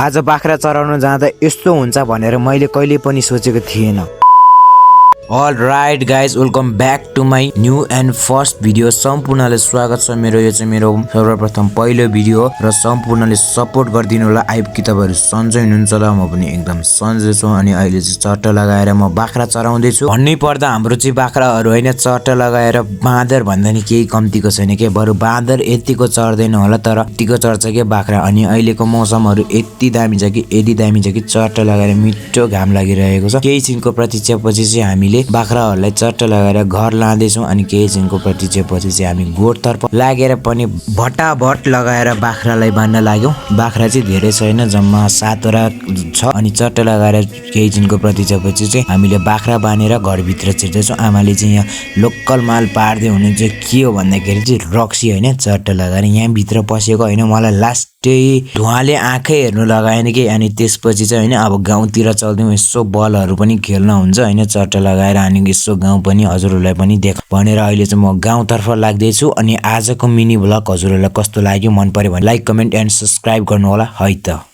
आज बाख्रा चराउन जाँदा यस्तो हुन्छ भनेर मैले कहिले पनि सोचेको थिएन। All right guys, welcome back to my new and first video. सम्पूर्णले स्वागत छ मेरो। यो चाहिँ मेरो सर्वप्रथम पहिलो भिडियो र सम्पूर्णले सपोर्ट गरिदिनु होला। आइप कि तपाईहरु सन्चै हुनुहुन्छ होला, म पनि एकदम सन्चै छु। अनि अहिले चाहिँ चट्ट लगाएर म बाख्रा चराउँदै छु। भन्नै पर्दा हाम्रो चाहिँ बाख्राहरु हैन चट्ट लगाएर बाँदर भन्दा नि केही कम्तिको छैन के, बरु बाँदर यतिको चढ्दैन होला तर यतिको चढ्छ के बाख्रा। अनि अहिलेको मौसमहरु यति दामी छ कि यति दामी छ कि चट्ट लगाएर मिठो घाम लागिरहेको छ। केही छिनको प्रतीक्षापछि चाहिँ हामीले बाख्राहरुलाई चट्ट लगाएर घर लाँदैछौं। अनि केही छिनको प्रतीक्षापछि चाहिँ हामी गोठतर्फ लागेर पनि भटाभट लगाएर बाख्रालाई बाँड्न लाग्यौं। बाख्रा चाहिँ धेरै छैन, जम्मा 7 वटा छ। अनि चट्ट लगाएर केही छिनको प्रतीक्षापछि चाहिँ हामीले बाख्रा बाँधेर घरभित्र छिर्दैछौं। आमाले चाहिँ यहाँ लोकल माल पार्दै हुनुहुन्छ। के हो भन्दाखेरि चाहिँ रक्सी हैन, चट्ट लगाएर यहाँ भित्र पसेको हैन। मलाई लास्टै धुवाले आँखै हेर्नु लगाएन कि। अनि त्यसपछि चाहिँ हैन अब गाउँतिर चल्दियौं, यसो बलहरु पनि खेल्न हुन्छ हैन चट्ट लगाएर। अनि यसो गाउँ पनि हजुरहरुलाई पनि देख भनेर अहिले चाहिँ म गाउँतर्फ लाग्दै छु। अनि आजको मिनी भ्लग हजुरहरुलाई कस्तो लाग्यो, मन पर्यो भने लाइक कमेन्ट एन्ड सब्स्क्राइब गर्नु होला है त।